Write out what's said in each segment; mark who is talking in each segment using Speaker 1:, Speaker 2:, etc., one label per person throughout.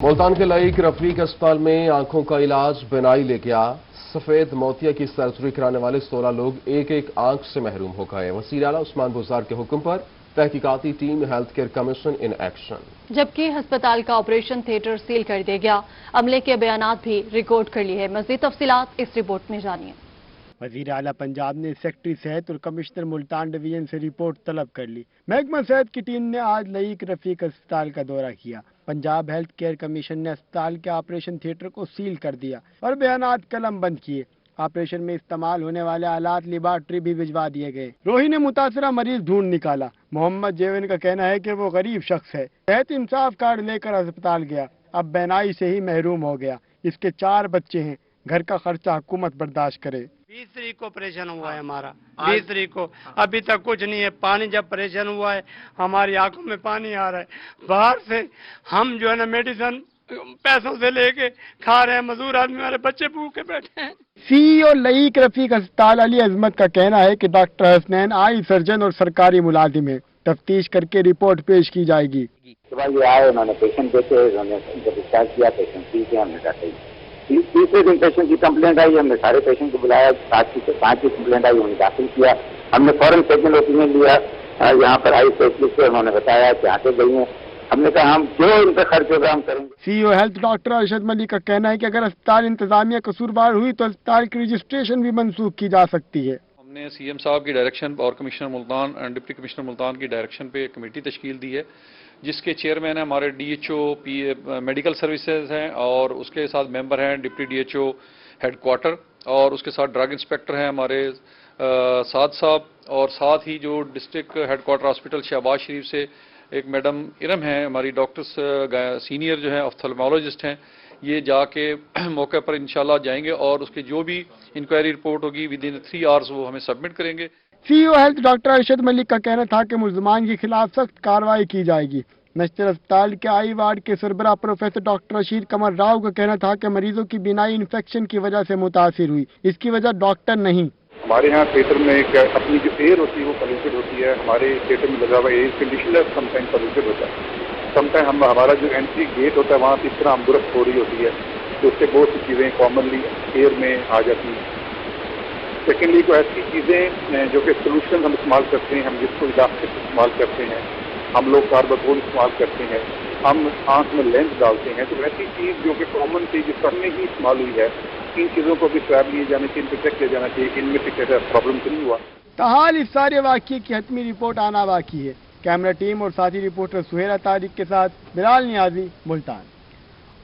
Speaker 1: मुल्तान के लाइक रफीक अस्पताल में आंखों का इलाज बिनाई ले गया। सफेद मोतिया की सर्जरी कराने वाले 16 लोग एक एक आंख से महरूम हो गए। वज़ीर आला उस्मान बुज़दार के हुक्म पर तहकीकाती team health care commission in action. जबकि अस्पताल का ऑपरेशन थिएटर सील कर दिया गया। अमले के बयानात भी रिकॉर्ड कर लिए हैं। मज़ीद तफसीलात इस रिपोर्ट में जानिए।
Speaker 2: वज़ीर आला पंजाब ने सेक्रेटरी सेहत और कमिश्नर मुल्तान डिवीजन से रिपोर्ट तलब कर ली। महकमा सेहत की टीम ने आज लाइक रफीक अस्पताल का दौरा किया। पंजाब हेल्थ केयर कमीशन ने अस्पताल के ऑपरेशन थिएटर को सील कर दिया और बयानात कलम बंद किए। ऑपरेशन में इस्तेमाल होने वाले आलात लेबॉर्ट्री भी भिजवा दिए गए। रोही ने मुतासरा मरीज ढूंढ निकाला। मोहम्मद जेविन का कहना है कि वो गरीब शख्स है। सेहत इंसाफ कार्ड लेकर अस्पताल गया, अब बेनाई से ही महरूम हो गया। इसके 4 बच्चे हैं, घर का खर्चा हुकूमत बर्दाश्त करे।
Speaker 3: 20 तारीख को ऑपरेशन हुआ है हमारा, 20 तारीख को, अभी तक कुछ नहीं है। पानी जब ऑपरेशन हुआ है हमारी आंखों में पानी आ रहा है। बाहर से हम जो है ना मेडिसिन पैसों से लेके खा रहे हैं। मजदूर आदमी, हमारे बच्चे भूखे बैठे हैं।
Speaker 2: सीईओ लाइक रफीक अस्पताल अली अजमत का कहना है कि डॉक्टर हसनैन आई सर्जन और सरकारी मुलाजिम है। तफ्तीश करके रिपोर्ट पेश की जाएगी।
Speaker 4: सुबह ये आए, उन्होंने पेशेंट देखे, उन्होंने डिस्चार्ज किया। पेशेंट ठीक है, हमने कहा तीसरे दिन पेशेंट की कंप्लेंट आई। हमने सारे पेशेंट को बुलाया। 5 की कंप्लेंट आई, उन्हें दाखिल किया। हमने फौरन सेकंड ओपिनियन लिया। यहाँ पर आई स्पेशलिस्ट से उन्होंने बताया कि आंखें गई हैं। हमने कहा हम जो इन पर खर्च होगा हम करेंगे।
Speaker 2: CEO health doctor Arshad Malik का कहना है कि अगर अस्पताल इंतजामिया कसूरवार हुई तो अस्पताल की रजिस्ट्रेशन भी मनसूख की जा सकती है।
Speaker 5: हमने सीएम साहब की डायरेक्शन और commissioner Multan and deputy commissioner Multan की डायरेक्शन पे कमेटी तश्कील दी है, जिसके चेयरमैन हैं हमारे डीएचओ मेडिकल सर्विसेज हैं और उसके साथ मेंबर हैं डिप्टी डीएचओ हेडक्वार्टर और उसके साथ ड्रग इंस्पेक्टर हैं हमारे साद साहब, और साथ ही जो डिस्ट्रिक्ट हेडक्वार्टर हॉस्पिटल शहबाज शरीफ से एक मैडम इरम हैं हमारी डॉक्टर्स सीनियर जो हैं ऑफ्थल्मोलॉजिस्ट हैं। ये जाके मौके पर इंशाल्लाह जाएंगे और उसकी जो भी इंक्वायरी रिपोर्ट होगी विद इन 3 आवर्स वो हमें सबमिट करेंगे।
Speaker 2: CEO health doctor Arshad Malik का कहना था कि मुल्ज़मान के खिलाफ सख्त कार्रवाई की जाएगी। नश्तर अस्पताल के आई वार्ड के सरबराह प्रोफेसर डॉक्टर रशीद कमर राव का कहना था कि मरीजों की बिनाई इन्फेक्शन की वजह से मुतासिर हुई, इसकी वजह डॉक्टर नहीं।
Speaker 6: हमारे यहाँ थिएटर में एक अपनी जो एयर होती है वो पोल्यूटेड होती है। हमारे थिएटर में लगा हुआ एयर कंडीशनर समटाइम पोल्यूटेड होता है। समटाइम हमारा जो एंट्री गेट होता है वहाँ पर इस तरह अम्बुरफ हो रही होती है, तो उससे बहुत सी चीज़ें कॉमनली एयर में आ जाती हैं। सेकेंडली को ऐसी चीज़ें जो कि सोल्यूशन हम इस्तेमाल करते हैं, हम जिसको इलास्टिक इस्तेमाल करते हैं, हम लोग कार्बाकोल इस्तेमाल करते हैं, हम आँख में लेंस डालते हैं, तो ऐसी चीज़ जो कि कॉमन थी जिस पर ही इस्तेमाल हुई है, इन चीज़ों को भी स्वैब लिए जाने चाहिए, इनको चेक किया जाना चाहिए कि इनमें से प्रॉब्लम तो नहीं हुआ।
Speaker 2: ताहाल इस सारे वाक़ये की हतमी रिपोर्ट आना बाकी है। कैमरा टीम और साथी रिपोर्टर सुहेरा तारिक के साथ बिलाल नियाजी, मुल्तान।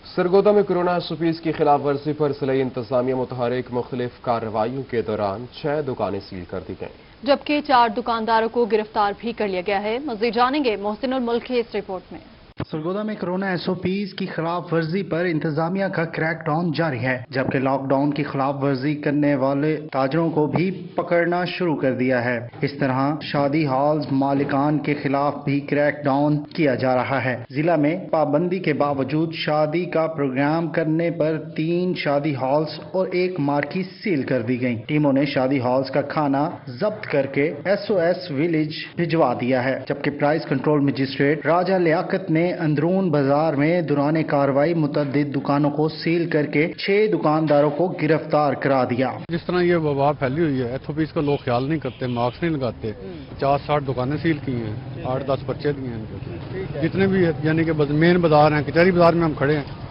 Speaker 1: सरगोदा में कोरोना SOPs की खिलाफ वर्जी पर ज़िला इंतजामिया मुतहरिक मुख्तलिफ कार्रवाइयों के दौरान 6 दुकानें सील कर दी गईं, जबकि 4 दुकानदारों को गिरफ्तार भी कर लिया गया है। मज़ीद जानेंगे मोहसिनुल मुल्क की इस रिपोर्ट में।
Speaker 7: सरगोदा में कोरोना SOPs की खिलाफ वर्जी पर इंतजामिया का क्रैकडाउन जारी है, जबकि लॉकडाउन की खिलाफ वर्जी करने वाले ताजरों को भी पकड़ना शुरू कर दिया है। इस तरह शादी हॉल्स मालिकान के खिलाफ भी क्रैकडाउन किया जा रहा है। जिला में पाबंदी के बावजूद शादी का प्रोग्राम करने पर 3 शादी हॉल्स और 1 मार्केट सील कर दी गई। टीमों ने शादी हॉल्स का खाना जब्त करके SOS विलेज भिजवा दिया है, जबकि प्राइस कंट्रोल मजिस्ट्रेट राजा लियाकत ने अंदरून बाजार में दौरान कार्रवाई मुतअद्दिद दुकानों को सील करके 6 दुकानदारों को गिरफ्तार करा दिया।
Speaker 8: जिस तरह ये वबा फैली हुई है, SOPs का लोग ख्याल नहीं करते, मास्क नहीं लगाते। 50-60 दुकानें सील की हैं, 8-10 पर्चे दिए हैं। जितने भी यानी कि मेन बाजार हैं, कचहरी बाजार में हम खड़े हैं,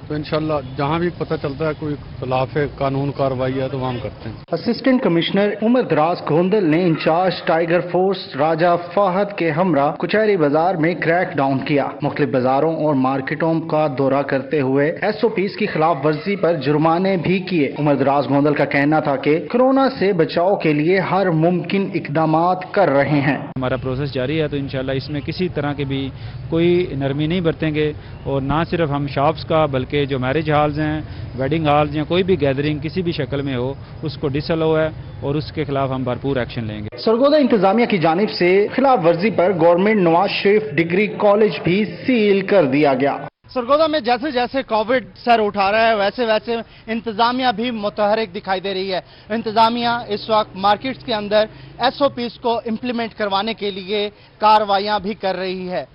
Speaker 8: तो इंशाल्लाह जहाँ भी पता चलता है कोई खिलाफ कानून कार्रवाई है तो वहाँ हम करते हैं।
Speaker 7: असिस्टेंट कमिश्नर उमर दराज गोंदल ने इंचार्ज टाइगर फोर्स राजा फाहद के हमरा कचहरी बाजार में क्रैक डाउन किया। मुख्तलिफ बाजारों और मार्केटों का दौरा करते हुए SOPs की खिलाफ वर्जी पर जुर्माने भी किए। उमर दराज गोंदल का कहना था कि कोरोना से बचाव के लिए हर मुमकिन इकदाम कर रहे हैं।
Speaker 9: हमारा प्रोसेस जारी है, तो इंशाल्लाह इसमें किसी तरह की भी कोई नरमी नहीं बरतेंगे और ना सिर्फ हम शॉप्स का बल्कि जो मैरिज हॉल्स हैं, वेडिंग हॉल्स या कोई भी गैदरिंग किसी भी शक्ल में हो उसको डिसअलाउ है और उसके खिलाफ हम भरपूर एक्शन लेंगे।
Speaker 7: सरगोदा इंतजामिया की जानिब से खिलाफ वर्जी पर government Nawaz Sharif degree college भी सील कर दिया गया।
Speaker 10: सरगोदा में जैसे जैसे कोविड सर उठा रहा है वैसे वैसे इंतजामिया भी मुतहरिक दिखाई दे रही है। इंतजामिया इस वक्त मार्केट्स के अंदर SOPs को इम्प्लीमेंट करवाने के लिए कार्रवाइयां भी कर रही है।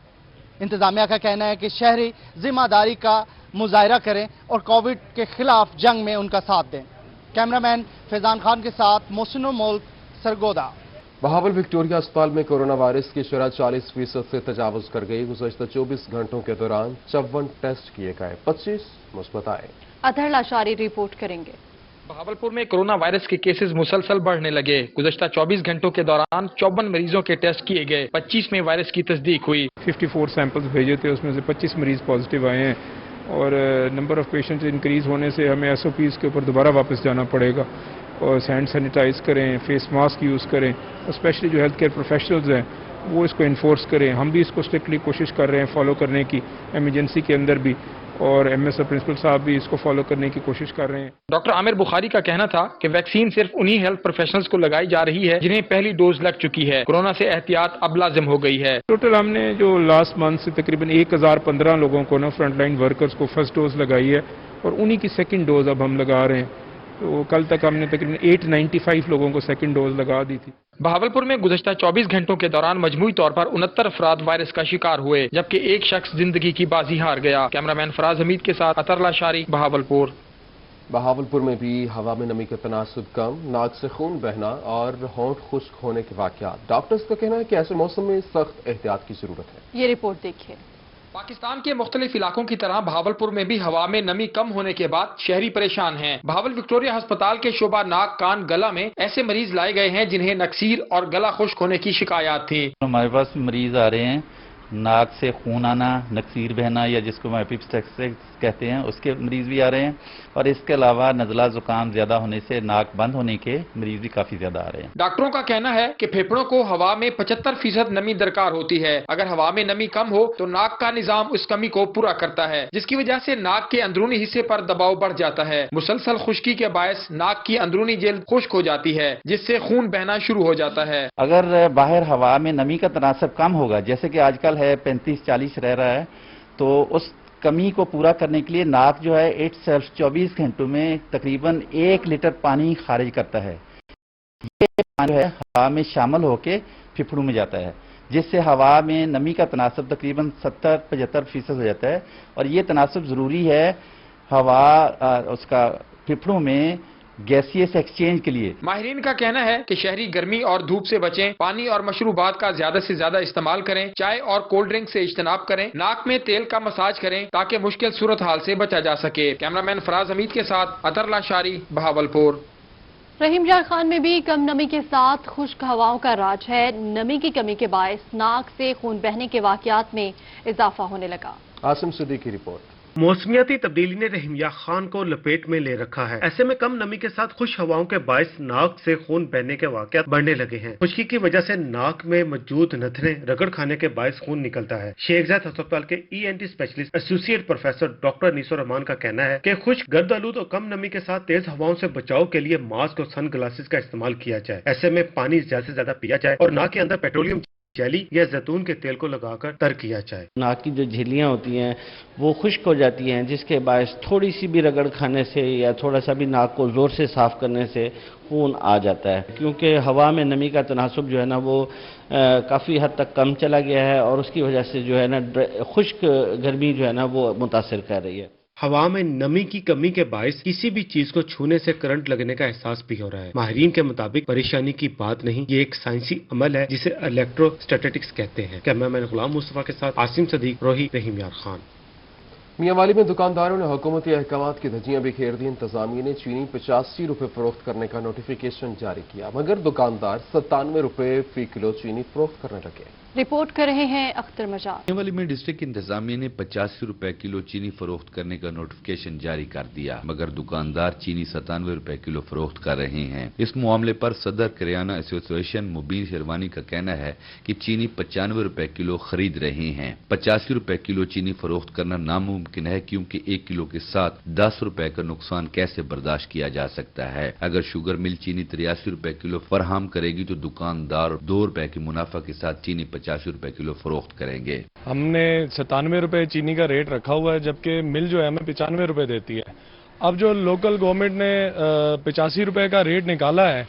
Speaker 10: इंतजामिया का कहना है कि शहरी जिम्मेदारी का मुजाहरा करें और कोविड के खिलाफ जंग में उनका साथ दें। कैमरामैन फैजान खान के साथ मोहसिन मुल्क, सरगोदा।
Speaker 1: बहावल विक्टोरिया अस्पताल में कोरोना वायरस की शरह 40% से तजावुज कर गई। गुज़श्ता 24 घंटों के दौरान 54 टेस्ट किए गए, 25 मुस्बत आए।
Speaker 11: अतहर लाशारी रिपोर्ट करेंगे।
Speaker 12: बहावलपुर में कोरोना वायरस के केसेस मुसलसल बढ़ने लगे। गुज़श्ता 24 घंटों के दौरान 54 मरीजों के टेस्ट किए गए, 25 में वायरस की तस्दीक हुई।
Speaker 13: 54 सैंपल्स भेजे थे, उसमें से 25 मरीज पॉजिटिव आए हैं और नंबर ऑफ पेशेंट्स इंक्रीज होने से हमें एसओपीज़ के ऊपर दोबारा वापस जाना पड़ेगा और हैंड सैनिटाइज करें, फेस मास्क यूज़ करें और स्पेशली जो हेल्थ केयर प्रोफेशनल्स हैं वो इसको इन्फोर्स करें। हम भी इसको स्ट्रिक्टली कोशिश कर रहे हैं फॉलो करने की, एमरजेंसी के अंदर भी, और एमएसओ प्रिंसिपल साहब भी इसको फॉलो करने की कोशिश कर रहे हैं।
Speaker 12: डॉक्टर आमिर बुखारी का कहना था कि वैक्सीन सिर्फ उन्हीं हेल्थ प्रोफेशनल्स को लगाई जा रही है जिन्हें पहली डोज लग चुकी है। कोरोना से एहतियात अब लाजिम हो गई है।
Speaker 13: टोटल हमने जो लास्ट मंथ से तकरीबन 1015 लोगों को ना फ्रंटलाइन वर्कर्स को फर्स्ट डोज लगाई है और उन्हीं की सेकंड डोज अब हम लगा रहे हैं। तो कल तक हमने तकरीबन 895 लोगों को सेकंड डोज लगा दी थी।
Speaker 12: बहावलपुर में गुज़श्ता 24 घंटों के दौरान मजमूई तौर पर 69 अफराद वायरस का शिकार हुए, जबकि एक शख्स जिंदगी की बाजी हार गया। कैमरामैन फराज हमीद के साथ अतर लाशारी, बहावलपुर।
Speaker 1: बहावलपुर में भी हवा में नमी का तनासुब कम, नाक से खून बहना और होंठ खुश्क होने के वाक़यात। डॉक्टर्स का कहना है कि ऐसे मौसम में सख्त एहतियात की जरूरत है।
Speaker 11: ये रिपोर्ट देखिए।
Speaker 12: पाकिस्तान के मुख्तलिफ इलाकों की तरह बहावलपुर में भी हवा में नमी कम होने के बाद शहरी परेशान हैं। बहावल विक्टोरिया अस्पताल के शोबा नाक कान गला में ऐसे मरीज लाए गए हैं जिन्हें नक्सीर और गला खुश्क होने की शिकायत थी।
Speaker 14: हमारे पास मरीज आ रहे हैं, नाक से खून आना, नक्सीर बहना या जिसको हम एपिप्टेक्सिस कहते हैं, उसके मरीज भी आ रहे हैं और इसके अलावा नज़ला जुकाम ज्यादा होने से नाक बंद होने के मरीज भी काफी ज्यादा आ रहे हैं।
Speaker 12: डॉक्टरों का कहना है कि फेफड़ों को हवा में 75% नमी दरकार होती है। अगर हवा में नमी कम हो तो नाक का निजाम उस कमी को पूरा करता है, जिसकी वजह से नाक के अंदरूनी हिस्से पर दबाव बढ़ जाता है। मुसलसल खुश्की के बायस नाक की अंदरूनी जेल्द खुश्क हो जाती है, जिससे खून बहना शुरू हो जाता है।
Speaker 14: अगर बाहर हवा में नमी का तनासब कम होगा, जैसे कि आजकल है 35-40 रह रहा है, तो उस कमी को पूरा करने के लिए नाक जो है 24 घंटों में तकरीबन 1 लीटर पानी खारिज करता है। ये पानी जो है हवा में शामिल होकर फेफड़ों में जाता है, जिससे हवा में नमी का तनासब तकरीबन 70-75% हो जाता है और ये तनासब ज़रूरी है हवा उसका फेफड़ों में गैसियस एक्सचेंज के लिए।
Speaker 12: माहिरीन का कहना है कि शहरी गर्मी और धूप से बचें, पानी और मशरूबात का ज्यादा से ज्यादा इस्तेमाल करें, चाय और कोल्ड ड्रिंक से इज्तनाब करें, नाक में तेल का मसाज करें ताकि मुश्किल सूरत हाल से बचा जा सके। कैमरामैन फराज हमीद के साथ अतर लाशारी, बहावलपुर।
Speaker 11: रहीमयार खान में भी कम नमी के साथ खुश्क हवाओं का राज है। नमी की कमी के बायस नाक से खून बहने के वाकयात में इजाफा होने लगा।
Speaker 1: आसिम सिद्दीकी की रिपोर्ट।
Speaker 15: मौसमियाती तब्दीली ने रहीमयार खान को लपेट में ले रखा है। ऐसे में कम नमी के साथ खुश हवाओं के बायस नाक से खून बहने के वाकयात बढ़ने लगे हैं। खुश्की की वजह से नाक में मौजूद नथने रगड़ खाने के बायस खून निकलता है। शेख ज़ायद अस्पताल के ENT specialist associate professor doctor नीसुर रहमान का कहना है कि खुश्क, गर्द आलूद और कम नमी के साथ तेज हवाओं से बचाव के लिए मास्क और सन ग्लासेस का इस्तेमाल किया जाए। ऐसे में पानी ज्यादा से ज्यादा पिया जाए और नाक के अंदर पेट्रोलियम जेली या जैतून के तेल को लगाकर तर किया जाए।
Speaker 16: नाक की जो झिल्लियां होती हैं वो खुश्क हो जाती हैं, जिसके बायस थोड़ी सी भी रगड़ खाने से या थोड़ा सा भी नाक को जोर से साफ करने से खून आ जाता है। क्योंकि हवा में नमी का तनासुब जो है ना वो काफ़ी हद तक कम चला गया है और उसकी वजह से जो है ना खुश्क गर्मी जो है ना वो मुतासिर कर रही है।
Speaker 15: हवा में नमी की कमी के बायस किसी भी चीज को छूने से करंट लगने का एहसास भी हो रहा है। माहिरीन के मुताबिक परेशानी की बात नहीं, ये एक साइंसी अमल है जिसे इलेक्ट्रोस्टैटिक्स कहते हैं। कैमरामैन गुलाम मुस्तफा के साथ आसिम सदीक, रोही, रहीमयार खान।
Speaker 1: मियांवाली में दुकानदारों ने हुकूमती अहकामात की धज्जियां बिखेर दी। इंतजामिया ने चीनी 85 रुपए फरोख्त करने का नोटिफिकेशन जारी किया, मगर दुकानदार 97 रुपए फी किलो चीनी फरोख्त करने लगे।
Speaker 11: रिपोर्ट कर रहे हैं अख्तर मजाद।
Speaker 17: मियांवाली में डिस्ट्रिक्ट इंतजामिया ने 85 रुपए किलो चीनी फरोख्त करने का नोटिफिकेशन जारी कर दिया, मगर दुकानदार चीनी 97 रुपए किलो फरोख्त कर रहे हैं। इस मामले पर सदर किराना एसोसिएशन मुबीन शेरवानी का कहना है कि चीनी 95 रुपए किलो खरीद रहे हैं। 85 रुपए किलो चीनी फरोख्त करना नामुमकिन है, क्योंकि 1 किलो के साथ 10 रुपए का नुकसान कैसे बर्दाश्त किया जा सकता है। अगर शुगर मिल चीनी 83 रुपए किलो फराहम करेगी तो दुकानदार 2 रुपए के मुनाफा के साथ चीनी 85 रुपए किलो फरोख्त करेंगे।
Speaker 18: हमने 97 रुपए चीनी का रेट रखा हुआ है, जबकि मिल जो है हमें 95 रुपए देती है। अब जो लोकल गवर्नमेंट ने 85 रुपए का रेट निकाला है,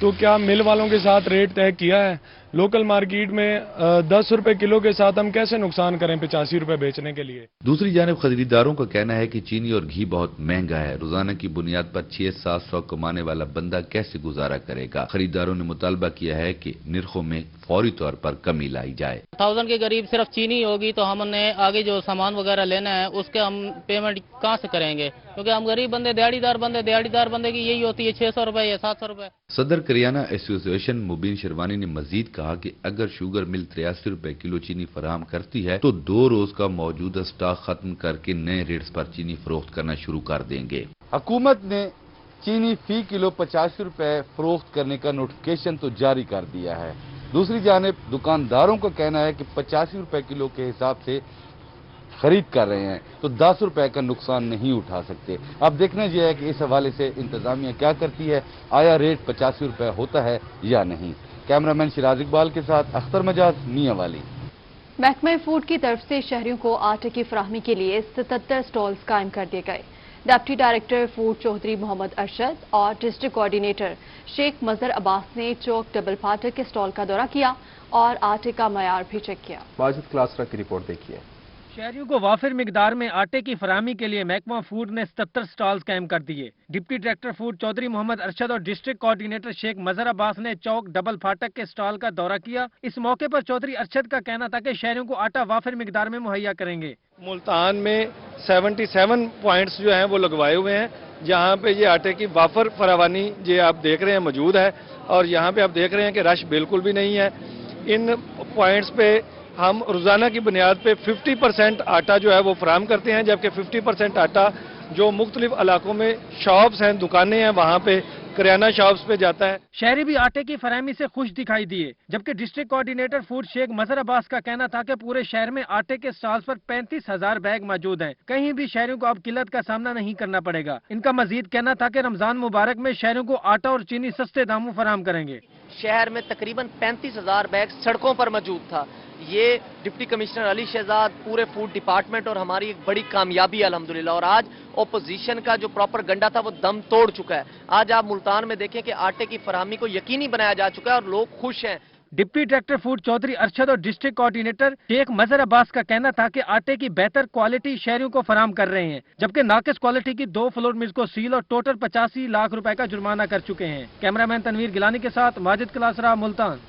Speaker 18: तो क्या मिल वालों के साथ रेट तय किया है? लोकल मार्केट में 10 रुपए किलो के साथ हम कैसे नुकसान करें 85 रुपए बेचने के लिए।
Speaker 17: दूसरी जानिब खरीदारों का कहना है कि चीनी और घी बहुत महंगा है। रोजाना की बुनियाद पर 600-700 कमाने वाला बंदा कैसे गुजारा करेगा। खरीदारों ने मुतालबा किया है कि निर्खों में फौरी तौर पर कमी लाई जाए।
Speaker 19: 1000 के करीब सिर्फ चीनी होगी तो हमने आगे जो सामान वगैरह लेना है उसके हम पेमेंट कहाँ से करेंगे, क्योंकि हम गरीब बंदे, दिहाड़ीदार बंदे की यही होती है 600 रुपए या 700 रुपए।
Speaker 17: सदर करियाना एसोसिएशन मुबीन शेरवानी ने मजीद कहा कि अगर शुगर मिल 83 रुपए किलो चीनी फराहम करती है तो 2 रोज का मौजूदा स्टॉक खत्म करके नए रेट्स पर चीनी फरोख्त करना शुरू कर देंगे।
Speaker 20: हुकूमत ने चीनी फी किलो 85 रुपए फरोख्त करने का नोटिफिकेशन तो जारी कर दिया है। दूसरी जानिब दुकानदारों का कहना है कि 85 रुपए किलो के हिसाब से खरीद कर रहे हैं तो 10 रुपए का नुकसान नहीं उठा सकते। अब देखना यह है कि इस हवाले से इंतजामिया क्या करती है, आया रेट 85 रुपए होता है या नहीं। कैमरामैन शिराज इकबाल के साथ अख्तर मजाज, मियांवाली।
Speaker 11: महकमा फूड की तरफ से शहरियों को आटे की फराहमी के लिए 77 स्टॉल्स कायम कर दिए गए। Deputy director food Chaudhry Mohammad Arshad और डिस्ट्रिक्ट कोऑर्डिनेटर शेख मजहर अब्बास ने चौक डबल फाटक के स्टॉल का दौरा किया और आटे का मयार भी चेक किया।
Speaker 1: माजिद क्लासरा की रिपोर्ट देखिए।
Speaker 21: शहरियों को वाफिर मिकदार में आटे की फराहमी के लिए महकमा फूड ने 77 स्टॉल्स कायम कर दिए। Deputy director food Chaudhry Mohammad Arshad और डिस्ट्रिक्ट कोऑर्डिनेटर शेख मजहर अब्बास ने चौक डबल फाटक के स्टॉल का दौरा किया। इस मौके पर चौधरी अरशद का कहना था कि शहरियों को आटा वाफिर मिकदार में मुहैया करेंगे।
Speaker 22: मुल्तान में 77 पॉइंट्स जो हैं वो लगवाए हुए हैं, जहाँ पे ये आटे की वाफर फरावानी ये आप देख रहे हैं मौजूद है, और यहाँ पे आप देख रहे हैं कि रश बिल्कुल भी नहीं है। इन पॉइंट्स पे हम रोजाना की बुनियाद पे 50% आटा जो है वो फराहम करते हैं, जबकि 50% आटा जो मुख्तलिफ इलाकों में शॉप्स हैं, दुकानें हैं, वहाँ पे करियाना शॉप्स पे जाता है।
Speaker 21: शहरी भी आटे की फराहमी से खुश दिखाई दिए, जबकि district coordinator food Sheikh Mazhar Abbas का कहना था कि पूरे शहर में आटे के स्टॉल्स पर 35,000 बैग मौजूद हैं। कहीं भी शहरियों को अब किल्लत का सामना नहीं करना पड़ेगा। इनका मजीद कहना था कि रमजान मुबारक में शहरों को आटा और चीनी सस्ते दामों फराहम करेंगे।
Speaker 23: शहर में तकरीबन 35,000 बैग सड़कों पर मौजूद था। ये डिप्टी कमिश्नर अली शहजाद, पूरे फूड डिपार्टमेंट और हमारी एक बड़ी कामयाबी है अल्हम्दुलिल्लाह। और आज ओपोजिशन का जो प्रॉपर गंडा था वो दम तोड़ चुका है। आज आप मुल्तान में देखें कि आटे की फराहमी को यकीनी बनाया जा चुका है और लोग खुश हैं।
Speaker 21: Deputy director food Chaudhry Arshad और डिस्ट्रिक्ट कोऑर्डिनेटर शेख मजहर अब्बास का कहना था कि आटे की बेहतर क्वालिटी शहरियों को फराहम कर रहे हैं, जबकि नाकिस क्वालिटी की 2 फ्लोर मिल्स को सील और टोटल 85 लाख रुपए का जुर्माना कर चुके हैं। कैमरामैन तनवीर गिलानी के साथ माजिद क्लासरा, मुल्तान।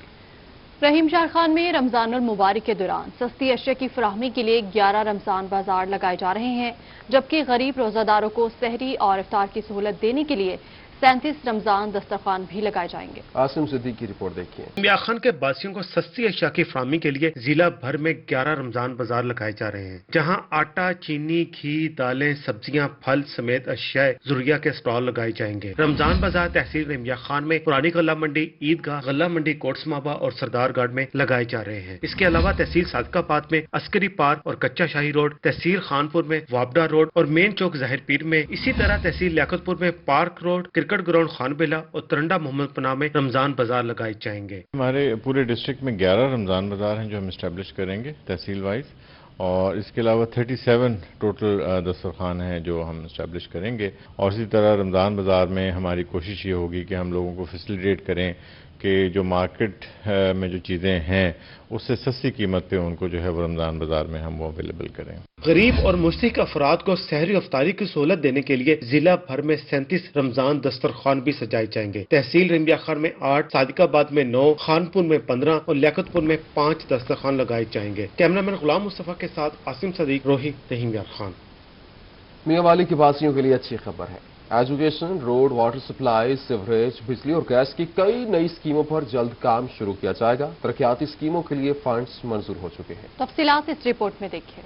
Speaker 11: रहीम शाह खान में रमजानुल मुबारक के दौरान सस्ती अशिया की फराहमी के लिए 11 रमजान बाजार लगाए जा रहे हैं, जबकि गरीब रोजादारों को सहरी और इफ्तार की सहूलत देने के लिए 37 रमजान दस्तरखान भी लगाए जाएंगे।
Speaker 1: आसिम सिद्दीकी की रिपोर्ट देखिए।
Speaker 15: मियां खान के बासियों को सस्ती अशिया की फराहमी के लिए जिला भर में 11 रमजान बाजार लगाए जा रहे हैं, जहां आटा, चीनी, घी, दालें, सब्जियां, फल समेत अशिया ज़रूरिया के स्टॉल लगाए जाएंगे। रमजान बाजार तहसील रहीमिया खान में पुरानी गल्ला मंडी, ईदगाह, गल्ला मंडी, कोटसमाबा और सरदारगढ़ में लगाए जा रहे हैं। इसके अलावा तहसील सादकाबाद में अस्करी पार्क और कच्चा शाही रोड, तहसील खानपुर में वाबडा रोड और मेन चौक ज़ाहिर पीर में, इसी तरह तहसील लियाकतपुर में पार्क रोड, क्रिकेट ग्राउंड खानबिला और तरंडा मोहम्मद पनाह में रमजान बाजार लगाए जाएंगे।
Speaker 24: हमारे पूरे डिस्ट्रिक्ट में 11 रमजान बाजार हैं जो हम इस्टेब्लिश करेंगे तहसील वाइज, और इसके अलावा 37 टोटल दस्तरखान हैं जो हम इस्टेब्लिश करेंगे। और इसी तरह रमजान बाजार में हमारी कोशिश ये होगी कि हम लोगों को फैसिलिटेट करें कि जो मार्केट में जो चीज़ें हैं उससे सस्ती कीमत पे उनको जो है वो रमजान बाजार में हम वो अवेलेबल करें।
Speaker 15: गरीब और मुस्तहिक अफराद को सहरी अफ्तारी की सहूलत देने के लिए जिला भर में 37 रमजान दस्तरखान भी सजाए जाएंगे। तहसील रहीमिया खान में 8, सादिकाबाद में 9, खानपुर में 15 और लियाकतपुर में 5 दस्तरखान लगाए जाएंगे। कैमरामैन गुलाम मुस्तफा के साथ आसिम सदीक, रोही, रहीमिया खान।
Speaker 1: मियांवाली की वासियों के लिए अच्छी खबर है। Education, road, water supply, sewerage, बिजली और गैस की कई नई स्कीमों पर जल्द काम शुरू किया जाएगा। तरक्याती स्कीमों के लिए फंड्स मंजूर हो चुके हैं।
Speaker 11: तफसीलात इस रिपोर्ट में देखिए।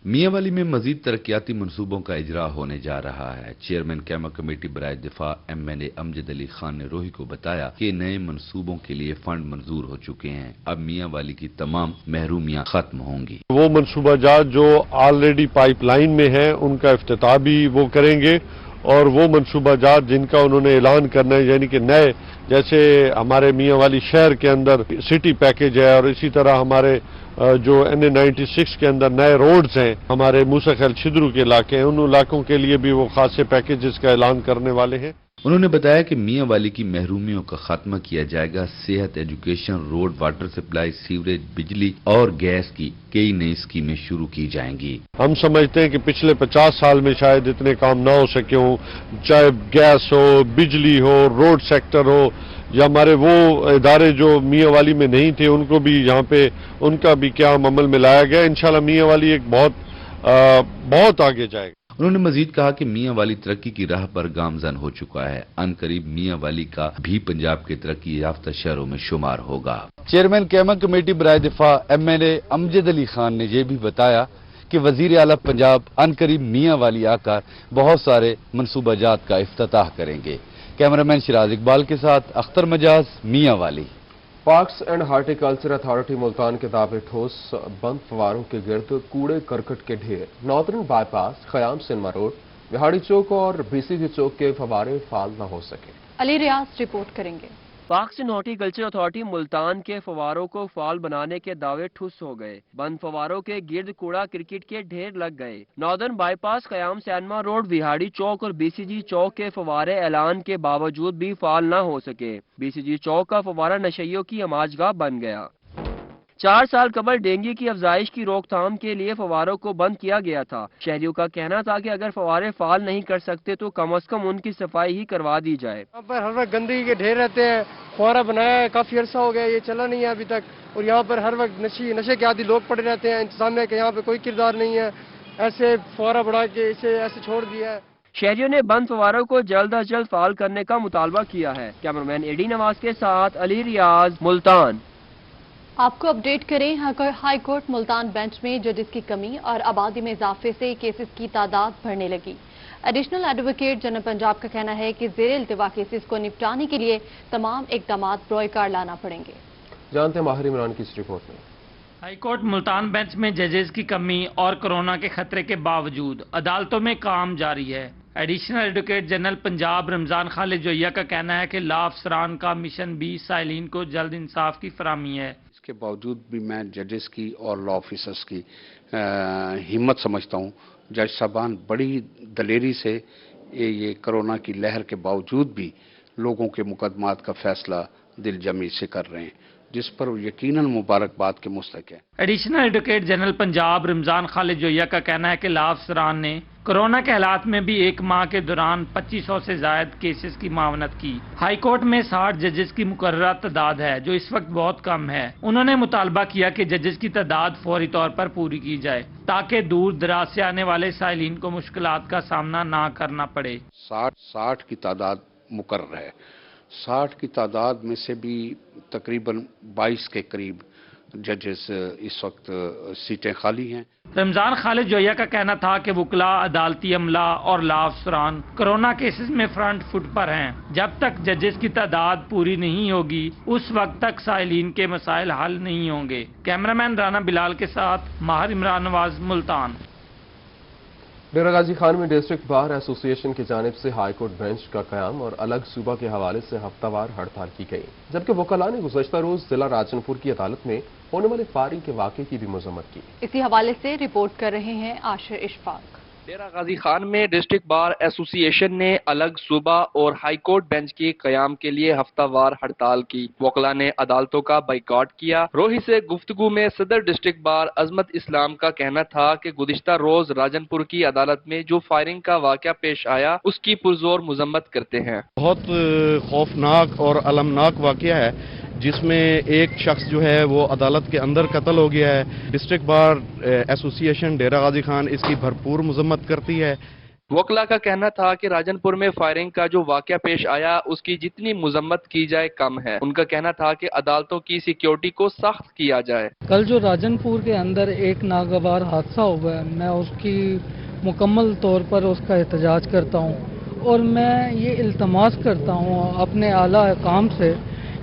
Speaker 17: मियांवाली में मजीद तरक्याती मनसूबों का इजरा होने जा रहा है। चेयरमैन कैमा कमेटी बराए दिफा MNA अमजद अली खान ने रोही को बताया कि नए मनसूबों के लिए फंड मंजूर हो चुके हैं। अब मियांवाली की तमाम महरूमियां खत्म होंगी।
Speaker 25: वो मनसूबाजात जो ऑलरेडी पाइपलाइन में है उनका इफ्तिताह भी वो करेंगे, और वो मनसूबाजात जिनका उन्होंने ऐलान करना है, यानी कि नए, जैसे हमारे मियांवाली शहर के अंदर सिटी पैकेज है, और इसी तरह हमारे जो NA 96 के अंदर नए रोड्स हैं, हमारे मूसा खैल छिद्रू के इलाके हैं, उन इलाकों के लिए भी वो खासे पैकेजेस का ऐलान करने वाले हैं।
Speaker 17: उन्होंने बताया कि मियां वाली की महरूमियों का खात्मा किया जाएगा। सेहत, education, road, water supply, sewerage, बिजली और गैस की कई नई स्कीमें शुरू की जाएंगी।
Speaker 25: हम समझते हैं कि पिछले 50 साल में शायद इतने काम ना हो सके हों, चाहे गैस हो, बिजली हो, रोड सेक्टर हो, या हमारे वो इदारे जो मियां वाली में नहीं थे उनको भी यहाँ पे उनका भी क्या अमल में लाया गया। इंशाल्लाह मियां वाली एक बहुत आगे जाएगा।
Speaker 17: उन्होंने मजीद कहा कि मियां वाली तरक्की की राह पर गामजन हो चुका है। अनकरीब मियां वाली का भी पंजाब के तरक्की याफ्ता शहरों में शुमार होगा।
Speaker 20: चेयरमैन कैमा कमेटी बराए दिफा MLA अमजद अली खान ने यह भी बताया कि वजीर आला पंजाब अनकरीब मियां वाली आकर बहुत सारे मनसूबाजात का इफ्तिताह करेंगे। कैमरामैन शिराज इकबाल के साथ अख्तर मजाज, मियां वाली।
Speaker 1: Parks and horticulture authority Multan के दावे ठोस बंद फवारों के गिर्द कूड़े करकट के ढेर, northern bypass, Khayyam cinema road, Vehari chowk और BCG चौक के फवारे फाल न हो सके।
Speaker 11: अली रियाज रिपोर्ट करेंगे।
Speaker 2: Parks and horticulture authority Multan के फवारों को फाल बनाने के दावे ठुस हो गए। बंद फवारों के गिर्द कूड़ा क्रिकेट के ढेर लग गए। Northern bypass, Khayyam cinema road, Vehari chowk और BCG चौक के फवारे ऐलान के बावजूद भी फाल न हो सके। BCG चौक का फवारा नशइयों की अमाजगाह बन गया। 4 साल कबल डेंगू की अफजाइश की रोकथाम के लिए फवारों को बंद किया गया था। शहरियों का कहना था कि अगर फवारे फाल नहीं कर सकते तो कम से कम उनकी सफाई ही करवा दी जाए।
Speaker 3: यहाँ पर हर वक्त गंदगी के ढेर रहते हैं। फवारा बनाया है, काफी अरसा हो गया, ये चला नहीं है अभी तक, और यहाँ पर हर वक्त नशे के आदि लोग पड़े रहते हैं। इंतजामिया के यहाँ पे कोई किरदार नहीं है, ऐसे फवारा बढ़ा के इसे ऐसे छोड़ दिया है।
Speaker 2: शहरियों ने बंद फवारों को जल्द अज जल्द फाल करने का मुतालबा किया है। कैमरामैन AD नवाज के साथ अली रियाज, मुल्तान।
Speaker 11: आपको अपडेट करें, हाई कोर्ट मुल्तान बेंच में जजेस की कमी और आबादी में इजाफे से केसेस की तादाद बढ़ने लगी। एडिशनल एडवोकेट जनरल पंजाब का कहना है कि ज़ेर इल्तिवा केसेस को निपटाने के लिए तमाम इकदाम बरोकार लाना पड़ेंगे।
Speaker 1: जानते हैं माहिर इमरान की इस रिपोर्ट में।
Speaker 4: हाईकोर्ट मुल्तान बेंच में जजेस की कमी और कोरोना के खतरे के बावजूद अदालतों में काम जारी है। Additional advocate general Punjab Ramzan Khalid Joiya का कहना है कि लॉ अफसरान का मिशन भी साइलिन को जल्द इंसाफ की फराहमी है।
Speaker 5: के बावजूद भी मैं जजेस की और लॉ ऑफिसर्स की हिम्मत समझता हूँ। जज साहबान बड़ी दलेरी से ये कोरोना की लहर के बावजूद भी लोगों के मुकदमात का फैसला दिल जमी से कर रहे हैं, जिस पर यकीनन मुबारकबाद के मुस्तक है।
Speaker 4: Additional advocate general Punjab Ramzan Khalid Joiya का कहना है कि लॉ अफसरान ने कोरोना के हालात में भी 1 माह के दौरान 2500 से ज्यादा केसेस की मावनत की। हाई कोर्ट में 60 जजेस की मुकर्ररा तादाद है, जो इस वक्त बहुत कम है। उन्होंने मुतालबा किया कि जजेस की तादाद फौरी तौर पर पूरी की जाए ताकि दूर दराज से आने वाले साइलिन को मुश्किलात का सामना ना करना पड़े।
Speaker 5: 60 की तादाद मुकर्रर है। 60 की तादाद में से भी तकरीबन 22 के करीब जजेस इस वक्त सीटें खाली हैं।
Speaker 4: रमजान खालिद जोइया का कहना था कि वकला, अदालती अमला और लॉ अफसरान कोरोना केसेस में फ्रंट फुट पर हैं। जब तक जजेस की तादाद पूरी नहीं होगी उस वक्त तक साइलिन के मसाइल हल नहीं होंगे। कैमरामैन राना बिलाल के साथ माहिर इमरान नवाज, मुल्तान।
Speaker 1: डेरा गाजी खान में डिस्ट्रिक्ट बार एसोसिएशन की जानिब से हाईकोर्ट बेंच का कयाम और अलग सूबा के हवाले से हफ्तावार हड़ताल की गई, जबकि वकला ने गुज़श्ता रोज जिला राजनपुर की अदालत में होने वाले फायरिंग के वाक़े की भी मजम्मत की।
Speaker 11: इसी हवाले से रिपोर्ट कर रहे हैं आशिर इशफाक।
Speaker 2: डेरा गाजी खान में डिस्ट्रिक्ट बार एसोसिएशन ने अलग सूबा और हाई कोर्ट बेंच के कयाम के लिए हफ्तावार हड़ताल की। वकला ने अदालतों का बाइकआउट किया। रोही से गुफ्तगू में सदर डिस्ट्रिक्ट बार अजमत इस्लाम का कहना था कि गुज़िश्ता रोज राजनपुर की अदालत में जो फायरिंग का वाक़या पेश आया उसकी पुरजोर मजम्मत करते हैं।
Speaker 6: बहुत खौफनाक और अलमनाक वाक़या है जिसमें एक शख्स जो है वो अदालत के अंदर कत्ल हो गया है। डिस्ट्रिक्ट बार एसोसिएशन डेरा गाजी खान इसकी भरपूर मजम्मत करती है।
Speaker 2: वकला का कहना था कि राजनपुर में फायरिंग का जो वाक़या पेश आया उसकी जितनी मजम्मत की जाए कम है। उनका कहना था कि अदालतों की सिक्योरिटी को सख्त किया जाए।
Speaker 26: कल जो राजनपुर के अंदर एक नागवार हादसा हुआ है, मैं उसकी मुकम्मल तौर पर उसका एहतजाज करता हूँ और मैं ये इल्तमास करता हूँ अपने आला काम से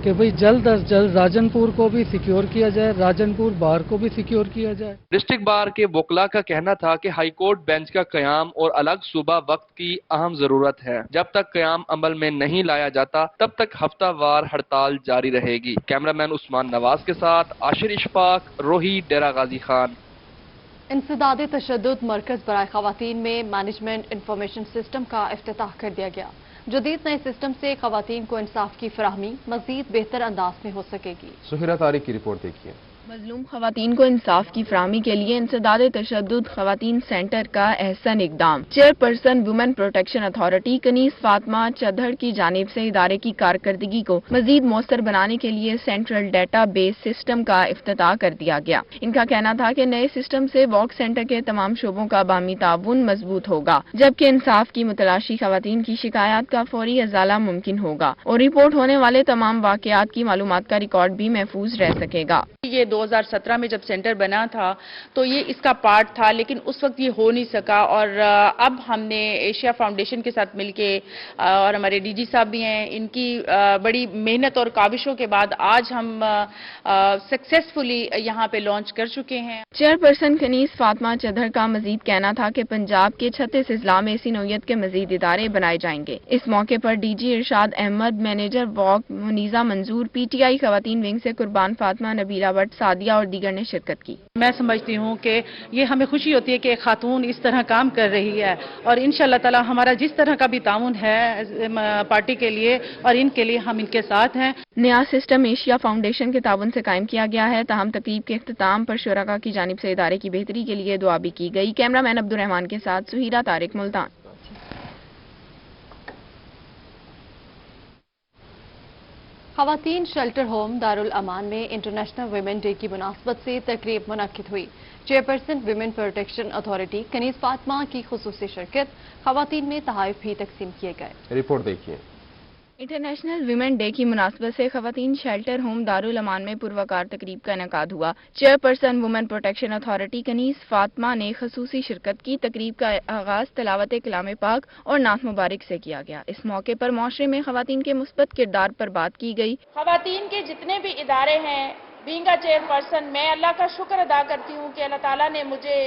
Speaker 26: कि भाई जल्द अज जल्द राजनपुर को भी सिक्योर किया जाए, राजनपुर बार को भी सिक्योर किया जाए।
Speaker 2: डिस्ट्रिक्ट बार के वकला का कहना था कि हाई कोर्ट बेंच का कयाम और अलग सूबा वक्त की अहम जरूरत है। जब तक कयाम अमल में नहीं लाया जाता तब तक हफ्तावार हड़ताल जारी रहेगी। कैमरामैन उस्मान नवाज के साथ आशिर इशफाक, रोही, डेरा गाजी खान।
Speaker 11: इंसदाद तशद्दुद मरकज बराए खवातीन में मैनेजमेंट इंफॉर्मेशन सिस्टम का इफ्तिताह कर दिया गया। जदीद नए सिस्टम से खवातीन को इंसाफ की फराहमी मजीद बेहतर अंदाज में हो सकेगी।
Speaker 1: सुहिरा तारिक की रिपोर्ट देखिए।
Speaker 7: मजलूम खवातीन को इंसाफ की फराहमी के लिए इंसदाद तशद्दुद खवातीन सेंटर का अहसन इकदाम। Chairperson women protection authority Kaneez Fatima Chadhar की जानिब से इदारे की कारकर्दगी को मजीद मौसर बनाने के लिए सेंट्रल डेटा बेस सिस्टम का इफ्तिताह कर दिया गया। इनका कहना था कि नए सिस्टम से वॉक सेंटर के तमाम शोबों का बामी ताउन मजबूत होगा, जबकि इंसाफ की मुतलाशी खवातीन की शिकायत का फौरी अजाला मुमकिन होगा और रिपोर्ट होने वाले तमाम वाकयात की मालूमात का रिकॉर्ड भी महफूज रह सकेगा।
Speaker 8: ये 2017 में जब सेंटर बना था तो ये इसका पार्ट था, लेकिन उस वक्त ये हो नहीं सका और अब हमने एशिया फाउंडेशन के साथ मिलके और हमारे डीजी साहब भी हैं, इनकी बड़ी मेहनत और काविशों के बाद आज हम सक्सेसफुली यहाँ पे लॉन्च कर चुके हैं।
Speaker 7: चेयरपर्सन कनीस फातिमा चधड़ का मजीद कहना था कि पंजाब के 36 अजला में इसी नौयत के मजीद इदारे बनाए जाएंगे। इस मौके पर डीजी इरशाद अहमद, मैनेजर वॉक मुनीजा मंजूर, पीटीआई खवातीन विंग से कुर्बान फातिमा, नबीला भट्ट, सादिया और दीगर ने शिरकत की।
Speaker 8: मैं समझती हूँ कि ये हमें खुशी होती है कि एक खातून इस तरह काम कर रही है और इंशाअल्लाह ताला हमारा जिस तरह का भी ताउन है पार्टी के लिए और इनके लिए हम इनके साथ हैं।
Speaker 7: नया सिस्टम एशिया फाउंडेशन के ताउन से कायम किया गया है। ताहम तकरीब के इख्तिताम पर शुरका की जानिब से इदारे की बेहतरी के लिए दुआ भी की गई। कैमरामैन अब्दुल रहमान के साथ सुहीरा तारिक, मुल्तान।
Speaker 11: खवातीन शेल्टर होम दारुल अमान में इंटरनेशनल वुमेन डे की मुनासबत से तकरीब मुनक्किद हुई। Chairperson women protection authority Kaneez Fatima की खुसूसी शिरकत, खवातीन में तोहफे भी तकसीम किए गए।
Speaker 1: रिपोर्ट देखिए।
Speaker 7: इंटरनेशनल वुमेन डे की मुनासबत से खवातीन शेल्टर होम दारुल अमान में पुरवकार तकरीब का इनेकाद हुआ। Chairperson women protection authority Kaneez Fatima ने खसूसी शिरकत की। तकरीब का आगाज तिलावत कलाम पाक और नात मुबारक से किया गया। इस मौके पर माशरे में खवातीन के मुस्बत किरदार पर बात की गई।
Speaker 9: खवातीन के जितने भी इदारे हैं, बीइंग अ चेयरपर्सन, मैं अल्लाह का शुक्र अदा करती हूँ कि अल्लाह ताला ने मुझे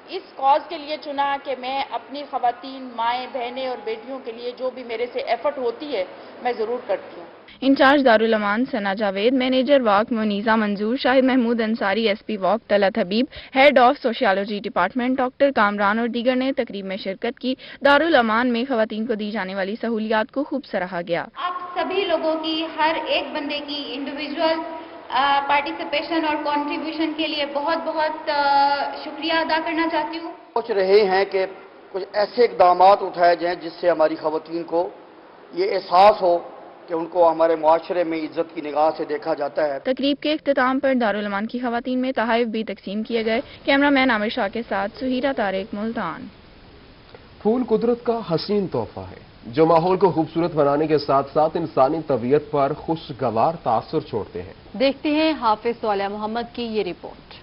Speaker 9: इस कॉज के लिए चुना कि मैं अपनी खवातीन, माएँ, बहनें और बेटियों के लिए जो भी मेरे से एफर्ट होती है मैं ज़रूर करती हूँ।
Speaker 7: इंचार्ज दारुल अमान सना जावेद, मैनेजर वॉक मुनीजा मंजूर, शाहिद महमूद अंसारी, एसपी वॉक Talat Habib, head of sociology department doctor Kamran और दीगर ने तकरीब में शिरकत की। दारुल अमान में खवातीन को दी जाने वाली सहूलियात को खूब सराहा गया।
Speaker 10: आप सभी लोगों की, हर एक बंदे की इंडिविजुअल पार्टिसिपेशन और कंट्रीब्यूशन के लिए बहुत बहुत शुक्रिया अदा करना चाहती हूँ।
Speaker 13: सोच रहे हैं कि कुछ ऐसे इकदाम उठाए जाएं जिससे हमारी खवातीन को ये एहसास हो कि उनको हमारे मुआशरे में इज्जत की निगाह से देखा जाता है।
Speaker 7: तकरीब के इख्तिताम पर दारुल अमान की खवातीन में तोहफे भी तकसीम किए गए। कैमरामैन आमिर शाह के साथ सुहीरा तारिक, मुल्तान।
Speaker 1: फूल कुदरत का हसीन तोहफा है जो माहौल को खूबसूरत बनाने के साथ साथ इंसानी तबीयत पर खुशगवार तासुर छोड़ते हैं।
Speaker 11: देखते हैं हाफिज सोलिया मोहम्मद की ये रिपोर्ट।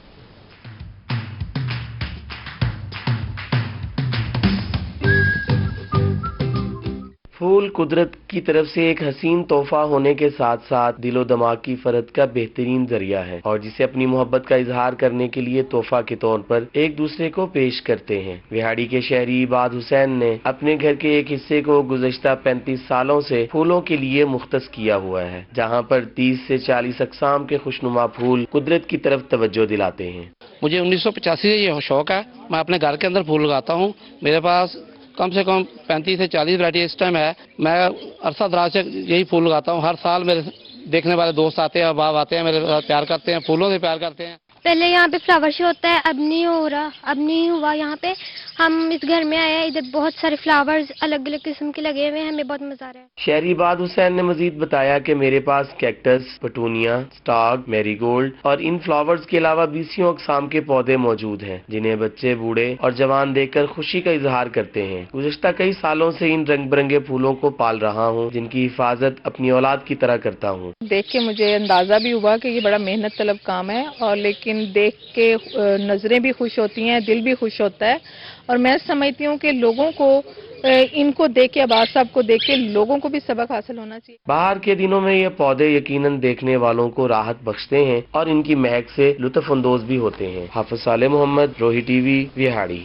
Speaker 14: फूल कुदरत की तरफ से एक हसीन तोहफा होने के साथ साथ दिलो दिमाग की फरद का बेहतरीन जरिया है और जिसे अपनी मोहब्बत का इजहार करने के लिए तोहफा के तौर पर एक दूसरे को पेश करते हैं। विहाड़ी के शहरी इबाद हुसैन ने अपने घर के एक हिस्से को गुज़श्ता 35 सालों से फूलों के लिए मुख्तस किया हुआ है, जहाँ पर 30 से 40 अक़साम के खुशनुमा फूल कुदरत की तरफ तवज्जो दिलाते हैं।
Speaker 27: मुझे 1985 से ये शौक है, मैं अपने घर के अंदर फूल लगाता हूँ। मेरे पास कम से कम 35 से 40 वैरायटी इस टाइम है। मैं अरसा दराज से यही फूल लगाता हूँ। हर साल मेरे देखने वाले दोस्त आते हैं, अहबाब आते हैं, मेरे साथ प्यार करते हैं, फूलों से प्यार करते हैं।
Speaker 28: पहले यहाँ पे फ्लावर शो होता है, अब नहीं हो रहा, अब नहीं हुआ। यहाँ पे हम इस घर में आए हैं, इधर बहुत सारे फ्लावर्स अलग अलग किस्म के लगे हुए हैं, हमें बहुत मजा आ रहा है।
Speaker 14: शहरी इबाद हुसैन ने मजीद बताया कि मेरे पास कैक्टस, पटूनिया, स्टाग, मैरीगोल्ड और इन फ्लावर्स के अलावा 20 अक़साम के पौधे मौजूद हैं जिन्हें बच्चे, बूढ़े और जवान देखकर खुशी का इजहार करते हैं। गुज़श्ता कई सालों से इन रंग बिरंगे फूलों को पाल रहा हूँ जिनकी हिफाजत अपनी औलाद की तरह करता हूँ।
Speaker 8: देख के मुझे अंदाजा भी हुआ कि ये बड़ा मेहनत तलब काम है और लेकिन देख के नजरें भी खुश होती हैं, दिल भी खुश होता है और मैं समझती हूँ कि लोगों को इनको देख के, अब्बास साहब को देख के लोगों को भी सबक हासिल होना चाहिए।
Speaker 14: बाहर के दिनों में ये पौधे यकीनन देखने वालों को राहत बख्शते हैं और इनकी महक से लुत्फ अंदोज भी होते हैं। हाफिज सोलिया मोहम्मद, रोही टीवी, विहाड़ी।